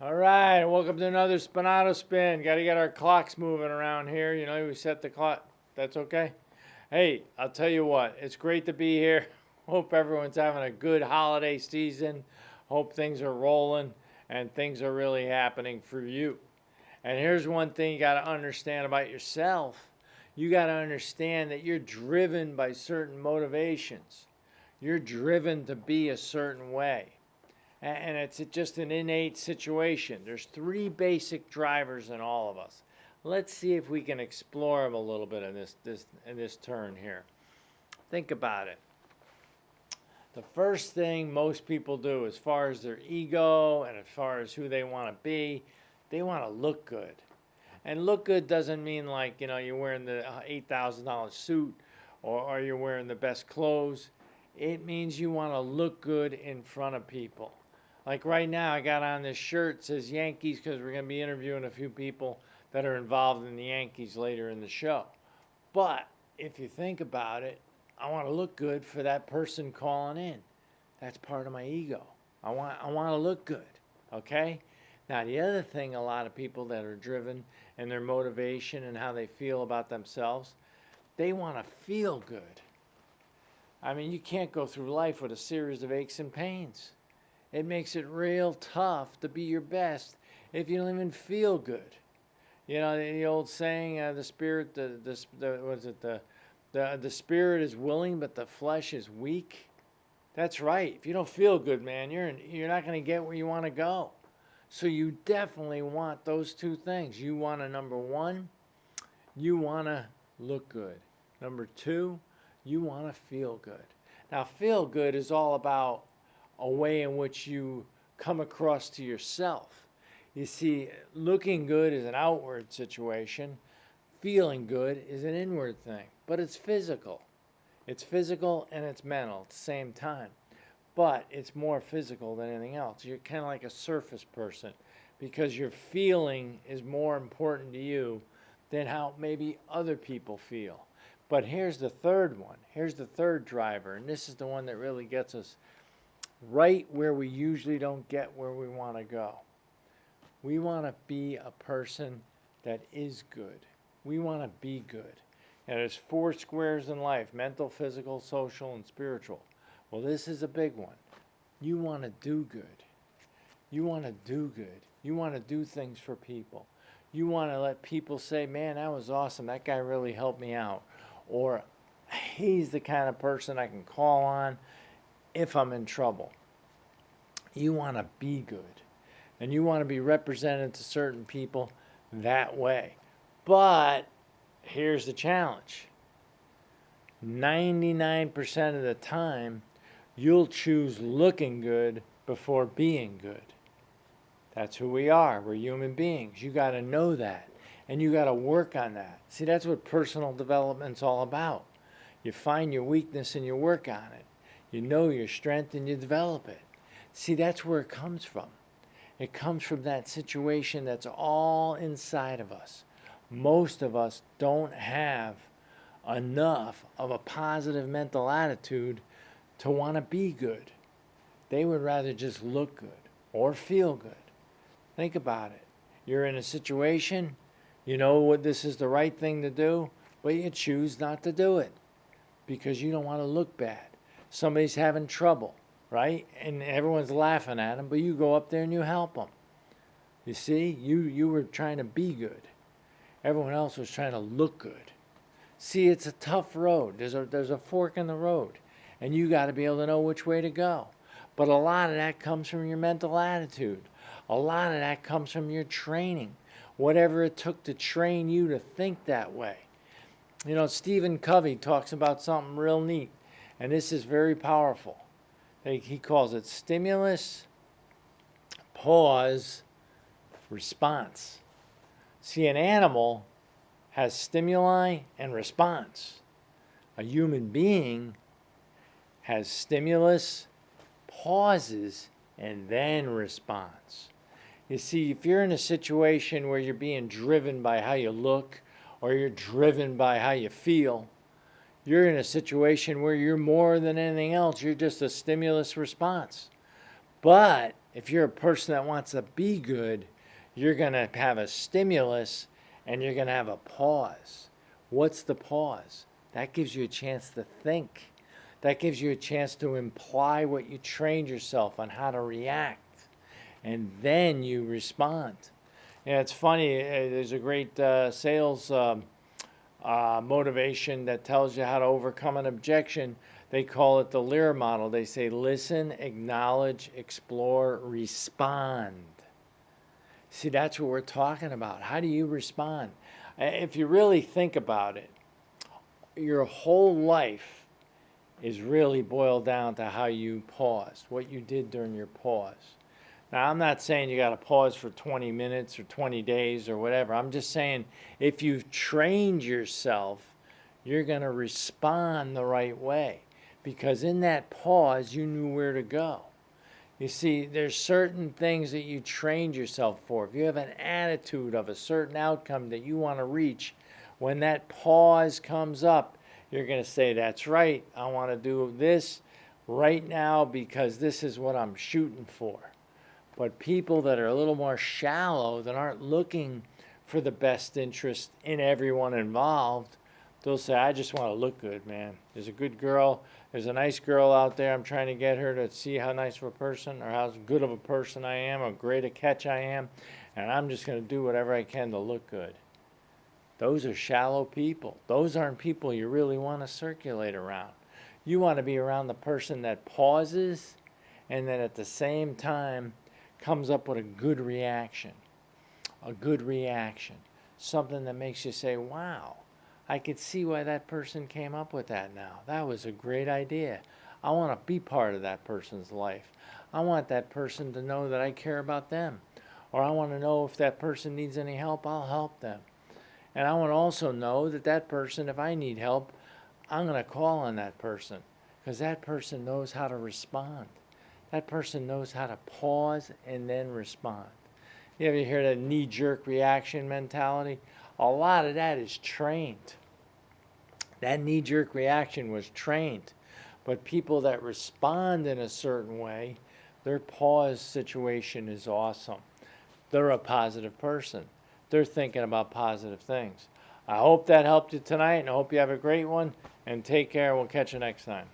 All right, welcome to another Spinato Spin. Got to get our clocks moving around here. We set the clock. That's okay. Hey, I'll tell you what, it's great to be here. Hope everyone's having a good holiday season. Hope things are rolling and things are really happening for you. And here's one thing you got to understand about yourself. You got to understand that you're driven by certain motivations. You're driven to be a certain way. And it's just an innate situation. There's three basic drivers in all of us. Let's see if we can explore them a little bit in this turn here. Think about it. The first thing most people do, as far as their ego and as far as who they want to be, they want to look good. And look good doesn't mean like, you're wearing the $8,000 suit or you're wearing the best clothes. It means you want to look good in front of people. Like right now, I got on this shirt that says Yankees because we're going to be interviewing a few people that are involved in the Yankees later in the show. But if you think about it, I want to look good for that person calling in. That's part of my ego. I want to look good, okay? Now, the other thing, a lot of people that are driven and their motivation and how they feel about themselves, they want to feel good. I mean, you can't go through life with a series of aches and pains. It makes it real tough to be your best if you don't even feel good. The old saying, the spirit is willing, but the flesh is weak. That's right. If you don't feel good, man, you're not going to get where you want to go. So you definitely want those two things. You want to, number one, you want to look good. Number two, you want to feel good. Now, feel good is all about a way in which you come across to yourself. You see, looking good is an outward situation. Feeling good is an inward thing, but it's physical. It's physical and it's mental at the same time, but it's more physical than anything else. You're kind of like a surface person because your feeling is more important to you than how maybe other people feel. But here's the third one. Here's the third driver, and this is the one that really gets us right where we usually don't get where we want to go. We want to be a person that is good. We want to be good. And there's four squares in life: mental, physical, social, and spiritual. Well, this is a big one. You want to do good. You want to do good. You want to do things for people. You want to let people say, man, that was awesome. That guy really helped me out. Or he's the kind of person I can call on if I'm in trouble. You want to be good. And you want to be represented to certain people that way. But here's the challenge. 99% of the time, you'll choose looking good before being good. That's who we are. We're human beings. You got to know that. And you got to work on that. See, that's what personal development's all about. You find your weakness and you work on it. You know your strength and you develop it. See, that's where it comes from. It comes from that situation that's all inside of us. Most of us don't have enough of a positive mental attitude to want to be good. They would rather just look good or feel good. Think about it. You're in a situation, you know what this is the right thing to do, but you choose not to do it because you don't want to look bad. Somebody's having trouble, right? And everyone's laughing at them, but you go up there and you help them. You see, you were trying to be good. Everyone else was trying to look good. See, it's a tough road. There's a fork in the road, and you got to be able to know which way to go. But a lot of that comes from your mental attitude. A lot of that comes from your training, whatever it took to train you to think that way. Stephen Covey talks about something real neat, and this is very powerful. He calls it stimulus, pause, response. See, an animal has stimuli and response. A human being has stimulus, pauses, and then response. You see, if you're in a situation where you're being driven by how you look or you're driven by how you feel, you're in a situation where you're more than anything else. You're just a stimulus response. But If you're a person that wants to be good, you're going to have a stimulus and you're going to have a pause. What's the pause? That gives you a chance to think. That gives you a chance to imply what you trained yourself on how to react. And then you respond. Yeah, it's funny. There's a great sales motivation that tells you how to overcome an objection. They call it the Lear model. They say listen, acknowledge, explore, respond. See, that's what we're talking about. How do you respond? If you really think about it, your whole life is really boiled down to how you paused, what you did during your pause. Now, I'm not saying you got to pause for 20 minutes or 20 days or whatever. I'm just saying if you've trained yourself, you're going to respond the right way because in that pause, you knew where to go. You see, there's certain things that you trained yourself for. If you have an attitude of a certain outcome that you want to reach, when that pause comes up, you're going to say, that's right, I want to do this right now because this is what I'm shooting for. But people that are a little more shallow, that aren't looking for the best interest in everyone involved, they'll say, I just want to look good, man. There's a good girl. There's a nice girl out there. I'm trying to get her to see how nice of a person or how good of a person I am, how great a catch I am. And I'm just going to do whatever I can to look good. Those are shallow people. Those aren't people you really want to circulate around. You want to be around the person that pauses and then at the same time comes up with a good reaction. A good reaction. Something that makes you say, wow, I could see why that person came up with that now. That was a great idea. I want to be part of that person's life. I want that person to know that I care about them. Or I want to know if that person needs any help, I'll help them. And I want to also know that that person, if I need help, I'm going to call on that person because that person knows how to respond. That person knows how to pause and then respond. You ever hear that knee-jerk reaction mentality? A lot of that is trained. That knee-jerk reaction was trained. But people that respond in a certain way, their pause situation is awesome. They're a positive person. They're thinking about positive things. I hope that helped you tonight, and I hope you have a great one. And take care. We'll catch you next time.